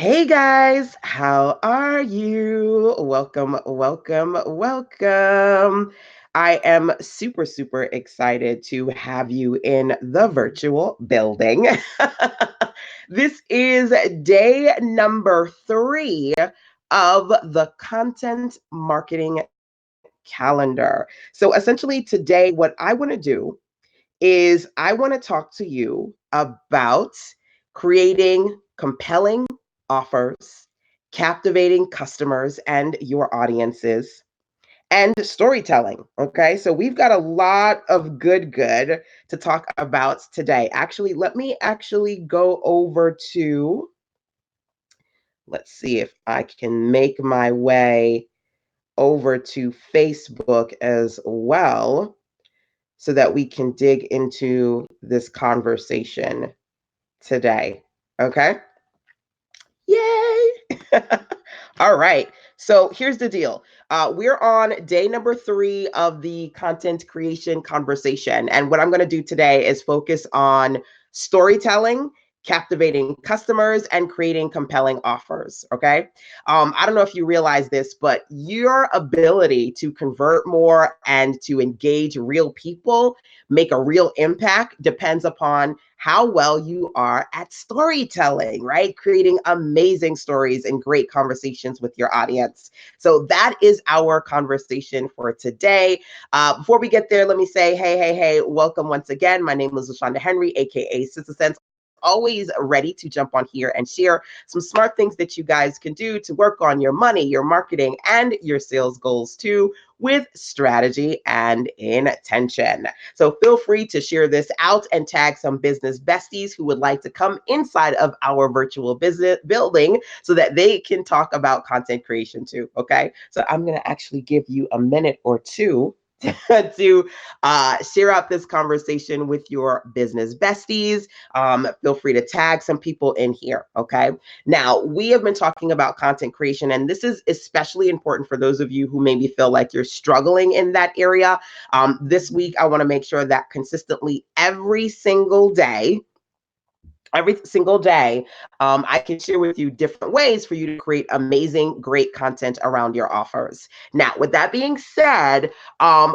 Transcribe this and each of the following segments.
Hey guys, how are you? Welcome, welcome, welcome. I am super excited to have you in the virtual building. This is day number 3 of the content marketing calendar. So essentially, today, what I want to do is I want to talk to you about creating compelling offers, captivating customers and your audiences, and storytelling. Okay, so we've got a lot of good to talk about today. Actually, let me actually go over to, let's see if I can make my way over to Facebook as well so that we can dig into this conversation today. Okay. Yay. All right. So here's the deal. We're on day number 3 of the content creation conversation. And what I'm going to do today is focus on storytelling, captivating customers, and creating compelling offers. Okay. I don't know if you realize this, but your ability to convert more and to engage real people, make a real impact, depends upon how well you are at storytelling, right? Creating amazing stories and great conversations with your audience. So that is our conversation for today. Before we get there, let me say, hey, welcome once again. My name is LaShonda Henry, aka Sister Sense. Always ready to jump on here and share some smart things that you guys can do to work on your money, your marketing, and your sales goals too, with strategy and intention. So feel free to share this out and tag some business besties who would like to come inside of our virtual business building so that they can talk about content creation too. Okay. So I'm going to actually give you a minute or two to share out this conversation with your business besties. Feel free to tag some people in here. Okay. Now, we have been talking about content creation, and this is especially important for those of you who maybe feel like you're struggling in that area. This week, I want to make sure that consistently every single day, I can share with you different ways for you to create amazing, great content around your offers. Now, with that being said,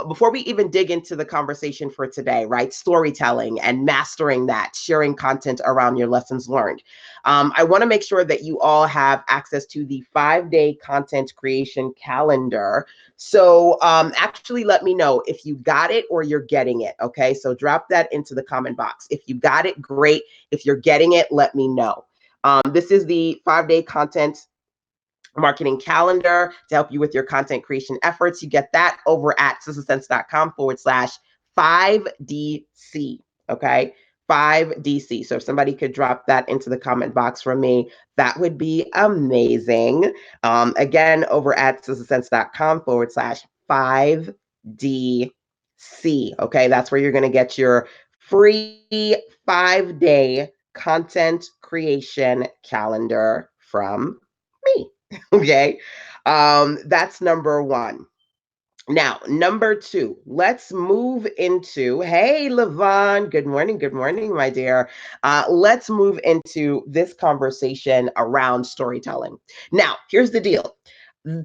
before we even dig into the conversation for today, right, storytelling and mastering that, sharing content around your lessons learned, I want to make sure that you all have access to the 5-day content creation calendar. So actually let me know if you got it or you're getting it. Okay, so drop that into the comment box. If you got it, great. If you're getting it, let me know. This is the 5-day content marketing calendar to help you with your content creation efforts. You get that over at sistersense.com/5DC. Okay. 5DC. So if somebody could drop that into the comment box for me, that would be amazing. Again, over at sistersense.com/5DC. Okay. That's where you're going to get your free 5-day content creation calendar from me. Okay. That's number 1. Now, number 2, let's move into, hey, Levon, good morning, my dear. Let's move into this conversation around storytelling. Now, here's the deal.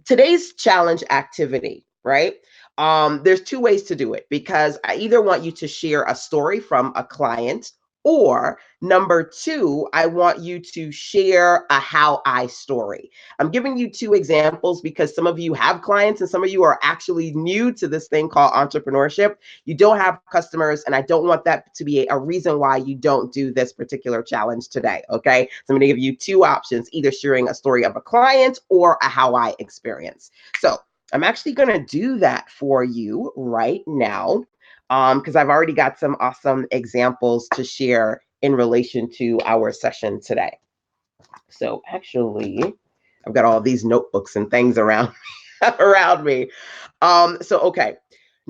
Today's challenge activity, right? There's 2 ways to do it because I either want you to share a story from a client, or number 2, I want you to share a how I story. I'm giving you 2 examples because some of you have clients and some of you are actually new to this thing called entrepreneurship. You don't have customers, and I don't want that to be a reason why you don't do this particular challenge today. Okay. So I'm going to give you 2 options, either sharing a story of a client or a how I experience. So I'm actually going to do that for you right now because I've already got some awesome examples to share in relation to our session today. So actually, I've got all these notebooks and things around around me. Okay.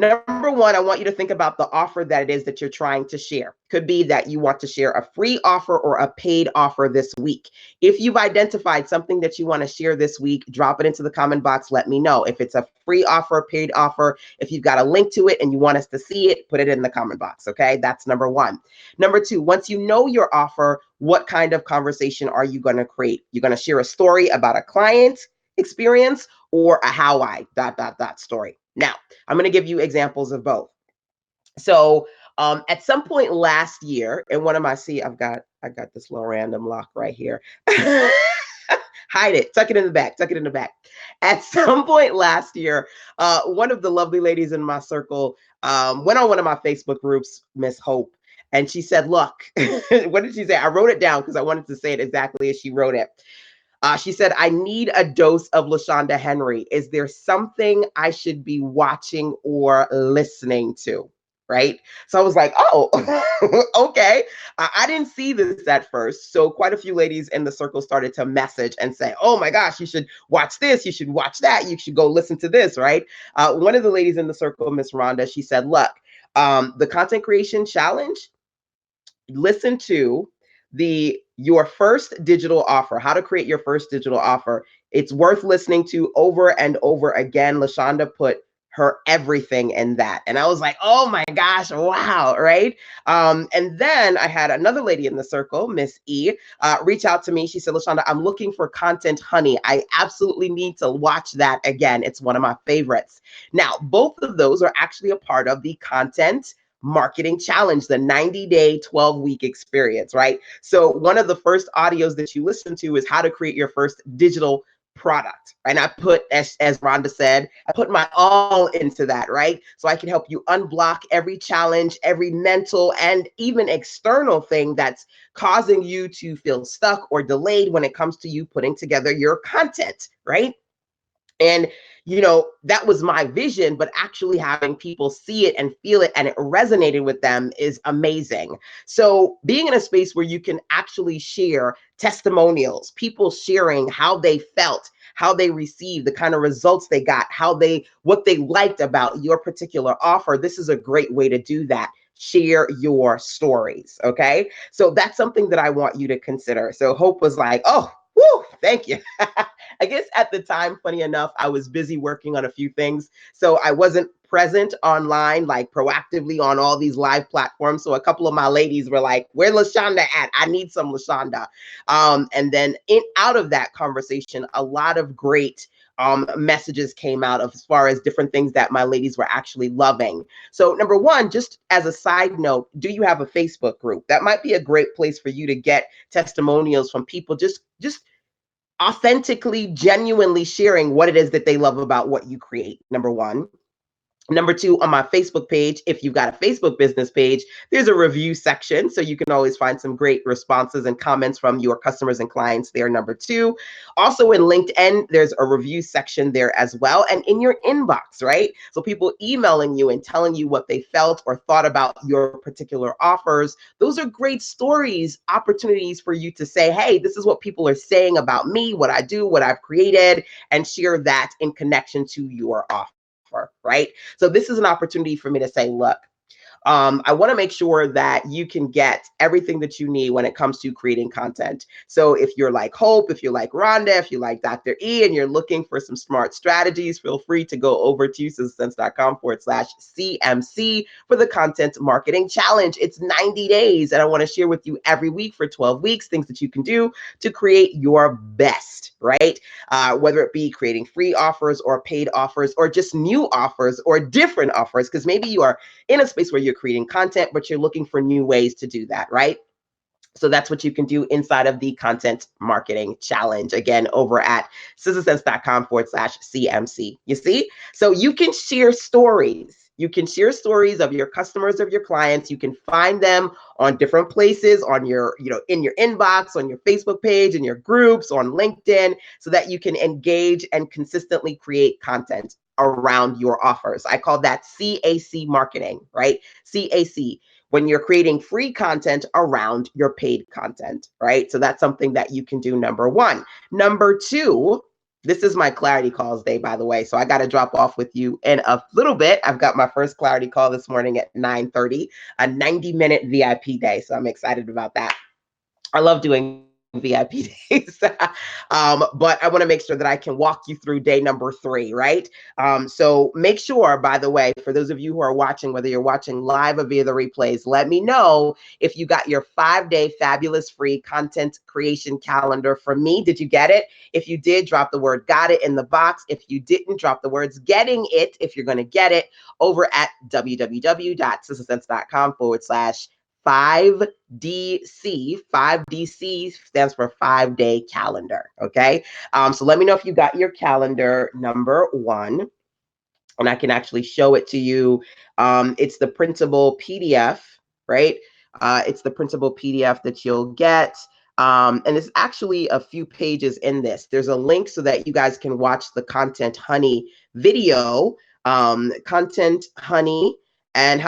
Number one, I want you to think about the offer that it is that you're trying to share. Could be that you want to share a free offer or a paid offer this week. If you've identified something that you want to share this week, drop it into the comment box. Let me know. If it's a free offer, paid offer, if you've got a link to it and you want us to see it, put it in the comment box. Okay, that's number one. Number two, once you know your offer, what kind of conversation are you going to create? You're going to share a story about a client experience or a how I story. Now, I'm going to give you examples of both. So, at some point last year, in one of my I got this little random lock right here. Hide it, tuck it in the back, tuck it in the back. At some point last year, one of the lovely ladies in my circle went on one of my Facebook groups, Miss Hope, and she said, "Look," what did she say? I wrote it down because I wanted to say it exactly as she wrote it. She said, "I need a dose of LaShonda Henry. Is there something I should be watching or listening to?" Right. So I was like, oh, okay. I didn't see this at first. So quite a few ladies in the circle started to message and say, oh my gosh, you should watch this. You should watch that. You should go listen to this. Right. One of the ladies in the circle, Miss Rhonda, she said, look, the content creation challenge, listen to the your first digital offer, how to create your first digital offer. It's worth listening to over and over again. LaShonda put her everything in that. And I was like, oh my gosh, wow, right? And then I had another lady in the circle, Miss E, reach out to me. She said, LaShonda, I'm looking for content, honey. I absolutely need to watch that again. It's one of my favorites. Now, both of those are actually a part of the content marketing challenge, the 90-day, 12-week experience, right? So one of the first audios that you listen to is how to create your first digital product. And I put, as Rhonda said, I put my all into that, right? So I can help you unblock every challenge, every mental and even external thing that's causing you to feel stuck or delayed when it comes to you putting together your content, right? And, that was my vision, but actually having people see it and feel it and it resonated with them is amazing. So being in a space where you can actually share testimonials, people sharing how they felt, how they received, the kind of results they got, what they liked about your particular offer. This is a great way to do that. Share your stories. Okay. So that's something that I want you to consider. So Hope was like, oh, woo, thank you. I guess at the time, funny enough, I was busy working on a few things. So I wasn't present online, like proactively on all these live platforms. So a couple of my ladies were like, where LaShonda at? I need some LaShonda. And then out of that conversation, a lot of great messages came out of as far as different things that my ladies were actually loving. So number one, just as a side note, do you have a Facebook group? That might be a great place for you to get testimonials from people just authentically, genuinely sharing what it is that they love about what you create, number one. Number two, on my Facebook page, if you've got a Facebook business page, there's a review section. So you can always find some great responses and comments from your customers and clients there. Number two, also in LinkedIn, there's a review section there as well. And in your inbox, right? So people emailing you and telling you what they felt or thought about your particular offers. Those are great stories, opportunities for you to say, hey, this is what people are saying about me, what I do, what I've created, and share that in connection to your offer. Right? So this is an opportunity for me to say, look, I want to make sure that you can get everything that you need when it comes to creating content. So if you're like Hope, if you're like Rhonda, if you like Dr. E, and you're looking for some smart strategies, feel free to go over to SizzleSense.com/CMC for the content marketing challenge. It's 90 days, and I want to share with you every week for 12 weeks, things that you can do to create your best, right? Whether it be creating free offers or paid offers or just new offers or different offers, because maybe you are in a space where you're creating content, but you're looking for new ways to do that, right? So that's what you can do inside of the content marketing challenge. Again, over at SizzleSense.com/CMC. You see? So you can share stories. You can share stories of your customers, of your clients. You can find them on different places, on your, in your inbox, on your Facebook page, in your groups, on LinkedIn, so that you can engage and consistently create content around your offers. I call that CAC marketing, right? CAC, when you're creating free content around your paid content, right? So that's something that you can do, number one. Number two, This is my clarity calls day, by the way. So I got to drop off with you in a little bit. I've got my first clarity call this morning at 9:30, a 90-minute VIP day. So I'm excited about that. I love doing VIP days. But I want to make sure that I can walk you through day number 3, right? So make sure, by the way, for those of you who are watching, whether you're watching live or via the replays, let me know if you got your 5-day fabulous free content creation calendar from me. Did you get it? If you did, drop the word got it in the box. If you didn't, drop the words getting it if you're going to get it over at www.sistersense.com/5DC. 5DC stands for 5-day calendar. Okay. So let me know if you got your calendar number 1, and I can actually show it to you. It's the printable PDF, right? It's the printable PDF that you'll get. And there's actually a few pages in this. There's a link so that you guys can watch the Content Honey video, Content Honey, and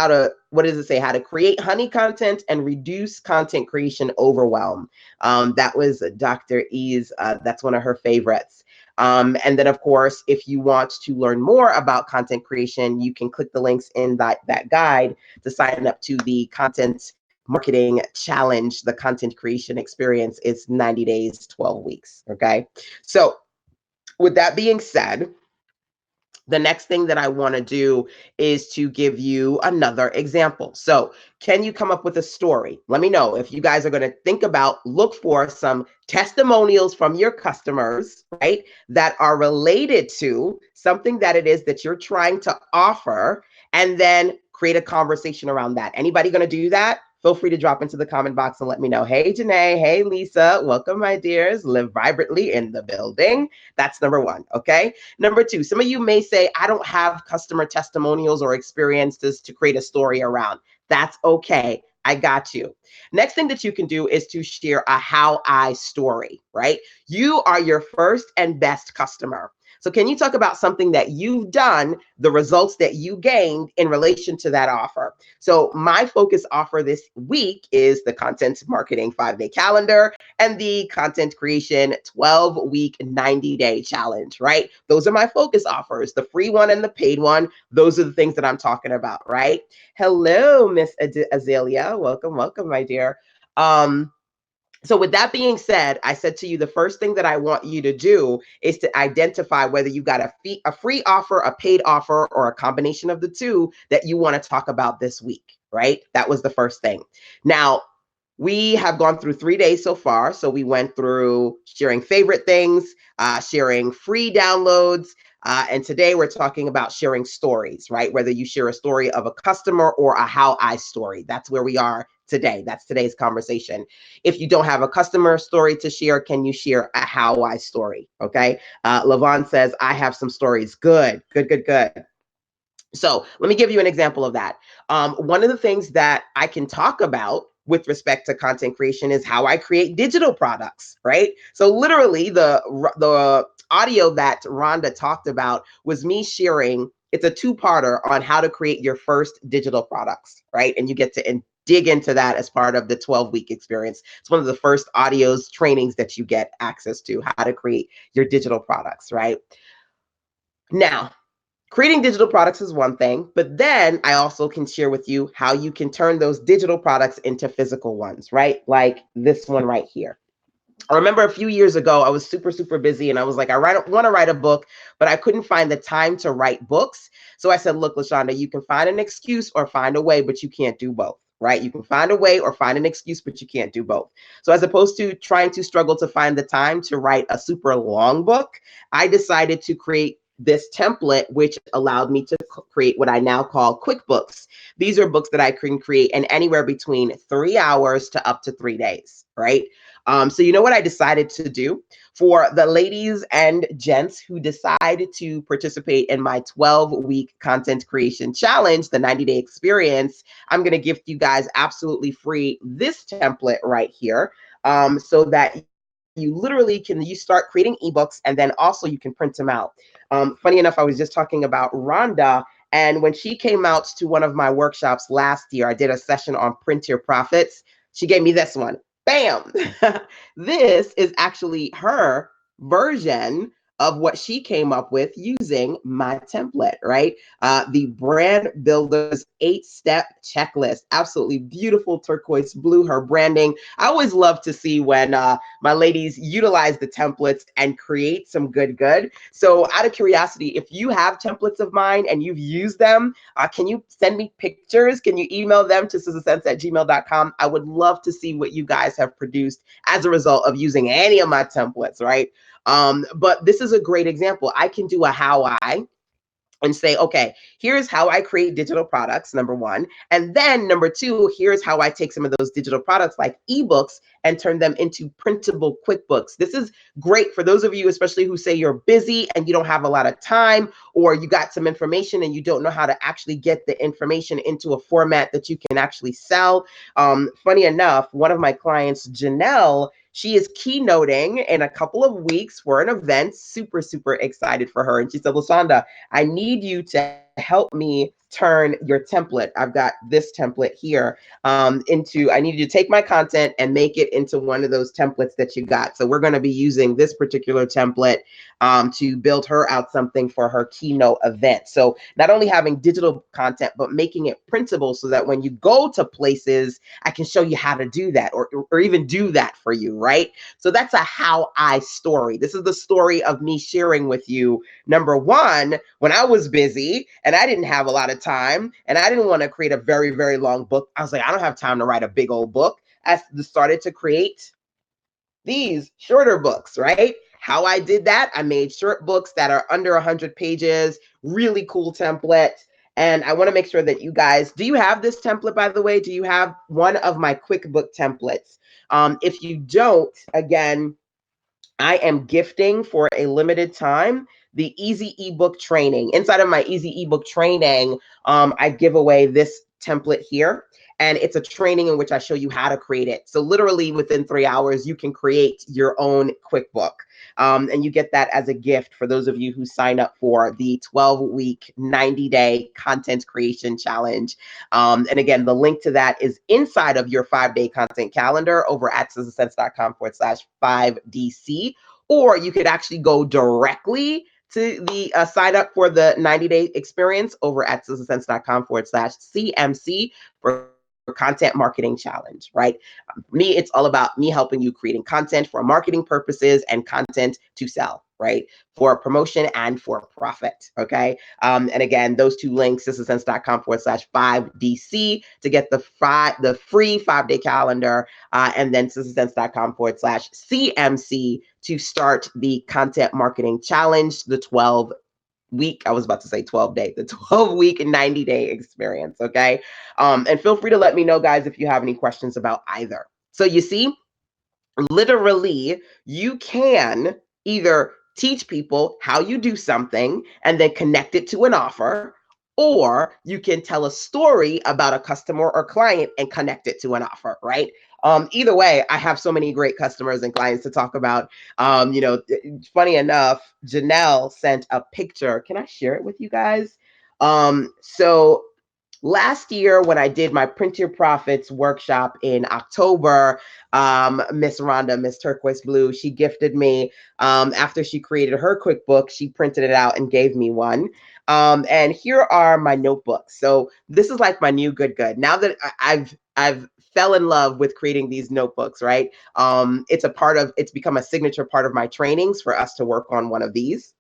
what does it say? How to create honey content and reduce content creation overwhelm. That was Dr. E's, that's one of her favorites. And then, of course, if you want to learn more about content creation, you can click the links in that guide to sign up to the Content Marketing Challenge. The content creation experience is 90 days, 12 weeks. Okay. So with that being said, the next thing that I want to do is to give you another example. So can you come up with a story? Let me know if you guys are going to look for some testimonials from your customers, right, that are related to something that it is that you're trying to offer, and then create a conversation around that. Anybody going to do that? Feel free to drop into the comment box and let me know. Hey, Janae. Hey, Lisa. Welcome, my dears. Live vibrantly in the building. That's number 1. Okay. Number 2, some of you may say, I don't have customer testimonials or experiences to create a story around. That's okay. I got you. Next thing that you can do is to share a how I story, right? You are your first and best customer. So can you talk about something that you've done, the results that you gained in relation to that offer? So my focus offer this week is the Content Marketing 5-day calendar and the Content Creation 12-week 90-day challenge, right? Those are my focus offers, the free one and the paid one. Those are the things that I'm talking about, right? Hello, Miss Azalea. Welcome, welcome, my dear. So with that being said, I said to you, the first thing that I want you to do is to identify whether you got a free offer, a paid offer, or a combination of the two that you want to talk about this week, right? That was the first thing. Now, we have gone through 3 days so far. So we went through sharing favorite things, sharing free downloads, and today we're talking about sharing stories, right? Whether you share a story of a customer or a how I story. That's where we are today. That's today's conversation. If you don't have a customer story to share, can you share a how I story? Okay. Lavon says, I have some stories. Good, good, good, good. So let me give you an example of that. One of the things that I can talk about with respect to content creation is how I create digital products, right? So literally the audio that Rhonda talked about was me sharing. It's a 2-parter on how to create your first digital products, right? And you get to dig into that as part of the 12-week experience. It's one of the first audios trainings that you get access to, how to create your digital products, right? Now, creating digital products is one thing, but then I also can share with you how you can turn those digital products into physical ones, right? Like this one right here. I remember a few years ago, I was super, super busy and I was like, I want to write a book, but I couldn't find the time to write books. So I said, look, LaShonda, you can find an excuse or find a way, but you can't do both, right? You can find a way or find an excuse, but you can't do both. So as opposed to trying to struggle to find the time to write a super long book, I decided to create this template, which allowed me to create what I now call QuickBooks. These are books that I can create in anywhere between 3 hours to up to 3 days, right? So you know what I decided to do? For the ladies and gents who decide to participate in my 12-week content creation challenge, the 90-day experience, I'm going to give you guys absolutely free this template right here, so that you literally you start creating ebooks, and then also you can print them out. Funny enough, I was just talking about Rhonda, and when she came out to one of my workshops last year, I did a session on print your profits. She gave me this one. Bam! This is actually her version of what she came up with using my template, right? The Brand Builder's 8-step checklist. Absolutely beautiful turquoise blue, her branding. I always love to see when my ladies utilize the templates and create some good. So out of curiosity, if you have templates of mine and you've used them, can you send me pictures? Can you email them to sistersense@gmail.com? I would love to see what you guys have produced as a result of using any of my templates, right? But this is a great example. I can do a how I and say, okay, here's how I create digital products, number one. And then number two, here's how I take some of those digital products like ebooks and turn them into printable QuickBooks. This is great for those of you, especially who say you're busy and you don't have a lot of time, or you got some information and you don't know how to actually get the information into a format that you can actually sell. Funny enough, one of my clients, Janelle, she is keynoting in a couple of weeks for an event. Super excited for her. And she said, LaShonda, I need you to help me turn your template. I've got this template here I need you to take my content and make it into one of those templates that you got. So we're going to be using this particular template to build her out something for her keynote event. So not only having digital content, but making it printable so that when you go to places, I can show you how to do that or even do that for you, right? So that's a how I story. This is the story of me sharing with you. Number one, when I was busy and I didn't have a lot of time and I didn't want to create a very long book, I was like, I don't have time to write a big old book. I started to create these shorter books, right? How I did that, I made short books that are under 100 pages, really cool template. And I want to make sure that you guys, do you have this template, by the way? Do you have one of my QuickBook templates? If you don't, again, I am gifting for a limited time the easy ebook training. Inside of my easy ebook training, I give away this template here. And it's a training in which I show you how to create it. So literally within 3 hours, you can create your own QuickBook. And you get that as a gift for those of you who sign up for the 12-week, 90-day content creation challenge. And again, the link to that is inside of your 5-day content calendar over at sistersense.com/5DC. Or you could actually go directly to the sign up for the 90-day experience over at sistersense.com/CMC for content marketing challenge, right? For me, it's all about me helping you creating content for marketing purposes and content to sell, right? For promotion and for profit, okay? And again, those two links, sistersense.com/5DC to get the free 5-day calendar, and then sistersense.com/CMC to start the content marketing challenge, the 12-week, I was about to say 12-day, the 12-week and 90-day experience, okay? And feel free to let me know, guys, if you have any questions about either. So you see, literally, you can either teach people how you do something and then connect it to an offer, or you can tell a story about a customer or client and connect it to an offer, right? Either way, I have so many great customers and clients to talk about. Funny enough, Janelle sent a picture. Can I share it with you guys? So last year when I did my Print Your Profits workshop in October, Miss Rhonda, Miss Turquoise Blue, she gifted me, after she created her QuickBook, she printed it out and gave me one. And here are my notebooks. So this is like my new good. Now that I've fell in love with creating these notebooks, right? It's become a signature part of my trainings for us to work on one of these.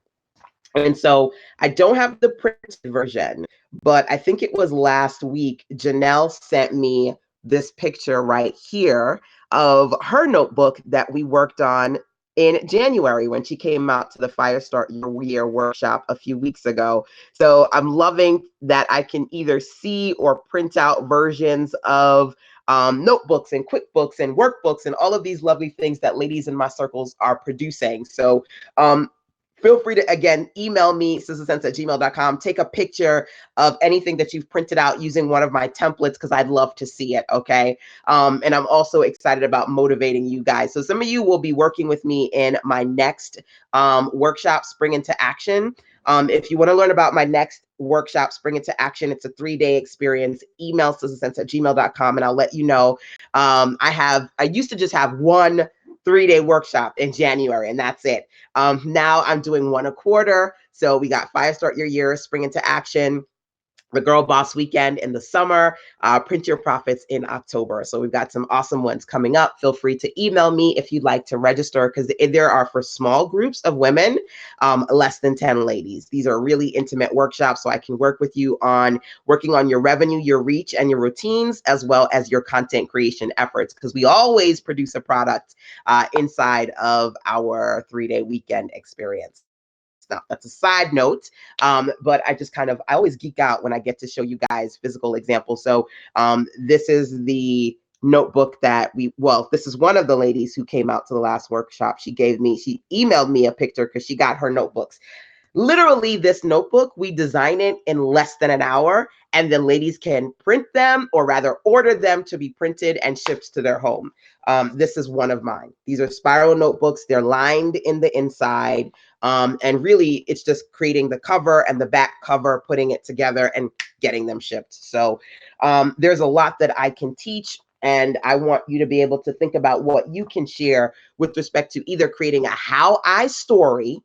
And so I don't have the printed version, but I think it was last week, Janelle sent me this picture right here of her notebook that we worked on in January when she came out to the Firestart Your Year workshop a few weeks ago. So I'm loving that I can either see or print out versions of notebooks and QuickBooks and workbooks and all of these lovely things that ladies in my circles are producing. So feel free to, again, email me, sistersense@gmail.com. Take a picture of anything that you've printed out using one of my templates because I'd love to see it, okay? And I'm also excited about motivating you guys. So some of you will be working with me in my next workshop, Spring into Action. If you want to learn about my next workshop, Spring into Action, it's a 3-day experience. Email sistersense@gmail.com and I'll let you know. I used to just have one 3-day workshop in January, and that's it. Now I'm doing one a quarter. So we got Fire Start Your Year, Spring into Action, the Girl Boss Weekend in the summer, Print Your Profits in October. So we've got some awesome ones coming up. Feel free to email me if you'd like to register, because there are for small groups of women, less than 10 ladies. These are really intimate workshops, so I can work with you on working on your revenue, your reach, and your routines, as well as your content creation efforts, because we always produce a product inside of our 3-day weekend experience. Now, that's a side note, but I always geek out when I get to show you guys physical examples. So this is the notebook that this is one of the ladies who came out to the last workshop. She emailed me a picture because she got her notebooks. Literally, this notebook, we design it in less than an hour, and then ladies can print them, or rather order them to be printed and shipped to their home. This is one of mine. These are spiral notebooks. They're lined in the inside. And really, it's just creating the cover and the back cover, putting it together and getting them shipped. So there's a lot that I can teach. And I want you to be able to think about what you can share with respect to either creating a how I story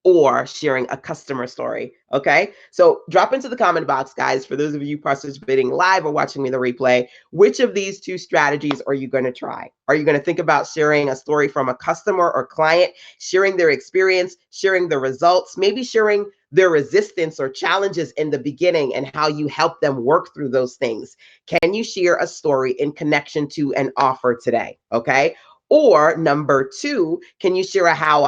or sharing a customer story. Okay, so drop into the comment box, guys, for those of you participating live or watching me the replay. Which of these two strategies are you going to try? Are you going to think about sharing a story from a customer or client, sharing their experience, sharing the results, maybe sharing their resistance or challenges in the beginning and how you help them work through those things? Can you share a story in connection to an offer today? Okay, or number two, can you share a how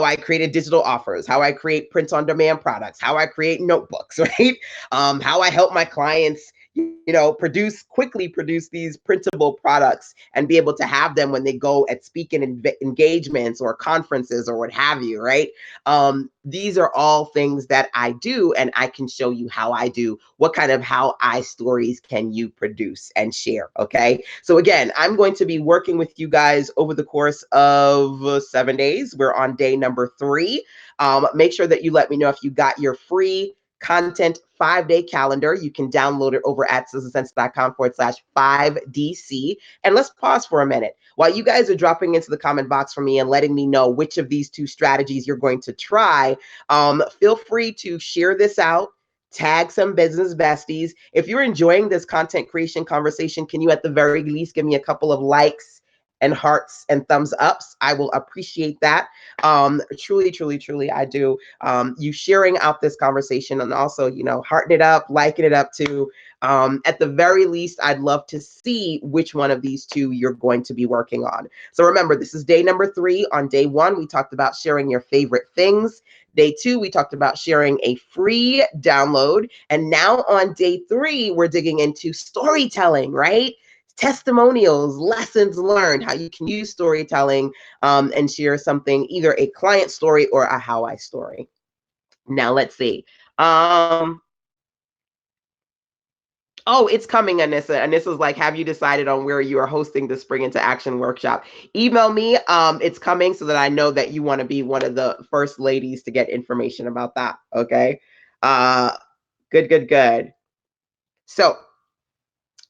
I created digital offers, how I create print on demand products, how I create notebooks, right? How I help my clients, quickly produce these printable products and be able to have them when they go at speaking engagements or conferences or what have you, right? These are all things that I do, and I can show you how I do. What kind of how I stories can you produce and share? Okay. So again, I'm going to be working with you guys over the course of 7 days. We're on day number 3. Make sure that you let me know if you got your free content 5-day calendar. You can download it over at sizzlesense.com/5DC. And let's pause for a minute. While you guys are dropping into the comment box for me and letting me know which of these two strategies you're going to try, feel free to share this out. Tag some business besties. If you're enjoying this content creation conversation, can you at the very least give me a couple of likes and hearts and thumbs ups? I will appreciate that. Truly, truly, truly, I do. You sharing out this conversation and also, hearting it up, liking it up too. At the very least, I'd love to see which one of these two you're going to be working on. So remember, this is day number 3. On day 1, we talked about sharing your favorite things. Day 2, we talked about sharing a free download. And now on day 3, we're digging into storytelling, right? Testimonials, lessons learned, how you can use storytelling and share something, either a client story or a how I story. Now, let's see. Oh, it's coming, Anissa. Anissa's like, have you decided on where you are hosting the Spring into Action workshop? Email me. It's coming so that I know that you want to be one of the first ladies to get information about that. Okay. Good. So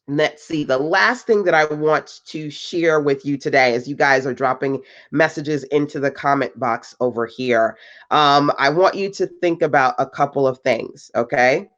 let's see. The last thing that I want to share with you today, as you guys are dropping messages into the comment box over here, I want you to think about a couple of things. Okay.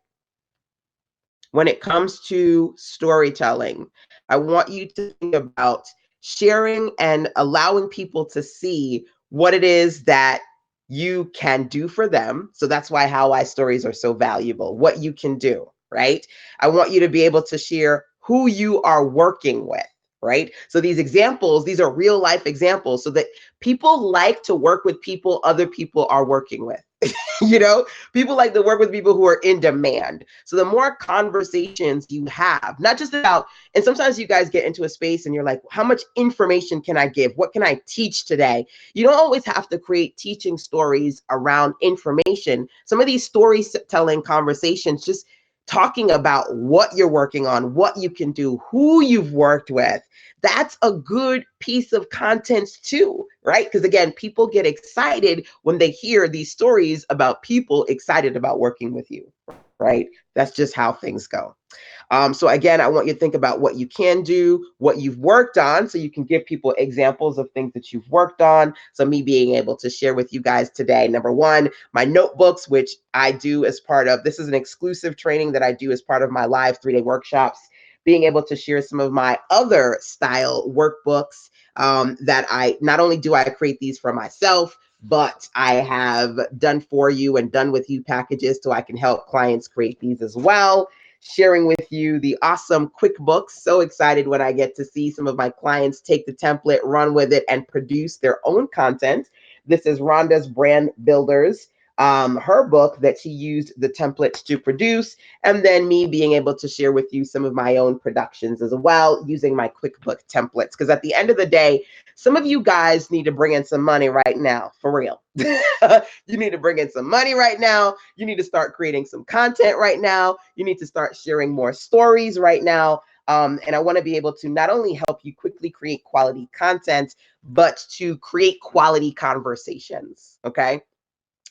When it comes to storytelling, I want you to think about sharing and allowing people to see what it is that you can do for them. So that's why how I stories are so valuable, what you can do, right? I want you to be able to share who you are working with, right? So these examples, these are real life examples so that people like to work with people other people are working with. People like to work with people who are in demand. So the more conversations you have, not just about, and sometimes you guys get into a space and you're like, how much information can I give? What can I teach today? You don't always have to create teaching stories around information. Some of these storytelling conversations, just talking about what you're working on, what you can do, who you've worked with. That's a good piece of content too, right? Because again, people get excited when they hear these stories about people excited about working with you, right? That's just how things go. So again, I want you to think about what you can do, what you've worked on, so you can give people examples of things that you've worked on. So me being able to share with you guys today, number one, my notebooks, which I do as part of, this is an exclusive training that I do as part of my live 3-day workshops, being able to share some of my other style workbooks that I, not only do I create these for myself, but I have done for you and done with you packages so I can help clients create these as well. Sharing with you the awesome QuickBooks. So excited when I get to see some of my clients take the template, run with it, and produce their own content. This is Rhonda's Brand Builders, her book that she used the templates to produce, and then me being able to share with you some of my own productions as well using my QuickBook templates. Because at the end of the day, some of you guys need to bring in some money right now, for real. You need to bring in some money right now. You need to start creating some content right now. You need to start sharing more stories right now. And I want to be able to not only help you quickly create quality content, but to create quality conversations. Okay.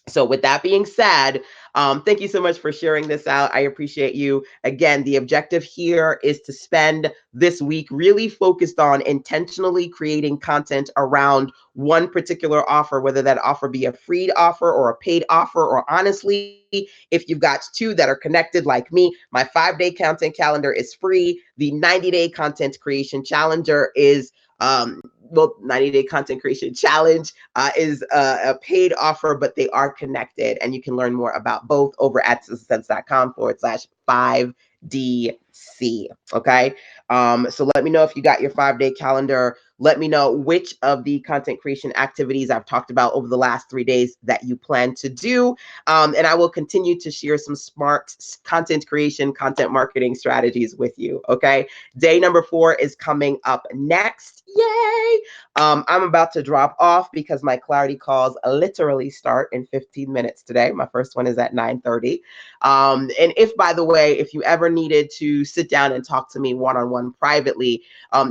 So with that being said, thank you so much for sharing this out. I appreciate you. Again, the objective here is to spend this week really focused on intentionally creating content around one particular offer, whether that offer be a free offer or a paid offer, or honestly, if you've got two that are connected like me, my 5-day content calendar is free. The 90-day content creation challenger is 90-day content creation challenge is a paid offer, but they are connected, and you can learn more about both over at sistasense.com/5DC. Okay. So let me know if you got your 5-day calendar. Let me know which of the content creation activities I've talked about over the last 3 days that you plan to do. And I will continue to share some smart content creation, content marketing strategies with you. Okay. Day number 4 is coming up next. Yay! I'm about to drop off because my clarity calls literally start in 15 minutes today. My first one is at 9:30. And if, by the way, if you ever needed to sit down and talk to me one-on-one privately,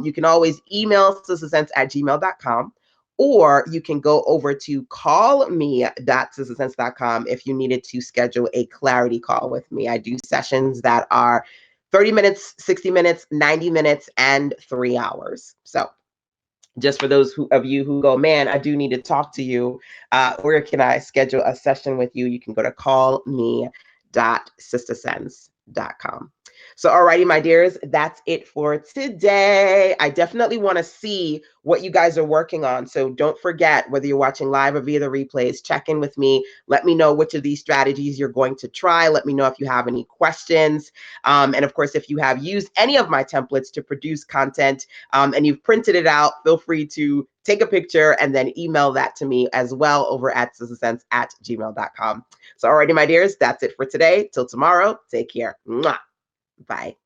you can always email sistasense@gmail.com. Or you can go over to callme.sistasense.com if you needed to schedule a clarity call with me. I do sessions that are 30 minutes, 60 minutes, 90 minutes, and 3 hours. So just for those of you who go, man, I do need to talk to you, where can I schedule a session with you? You can go to callme.sistasense.com. So, alrighty, my dears, that's it for today. I definitely want to see what you guys are working on. So don't forget, whether you're watching live or via the replays, check in with me. Let me know which of these strategies you're going to try. Let me know if you have any questions. And of course, if you have used any of my templates to produce content and you've printed it out, feel free to take a picture and then email that to me as well over at sistasense@gmail.com. So alrighty, my dears, that's it for today. Till tomorrow, take care. Mwah. Bye.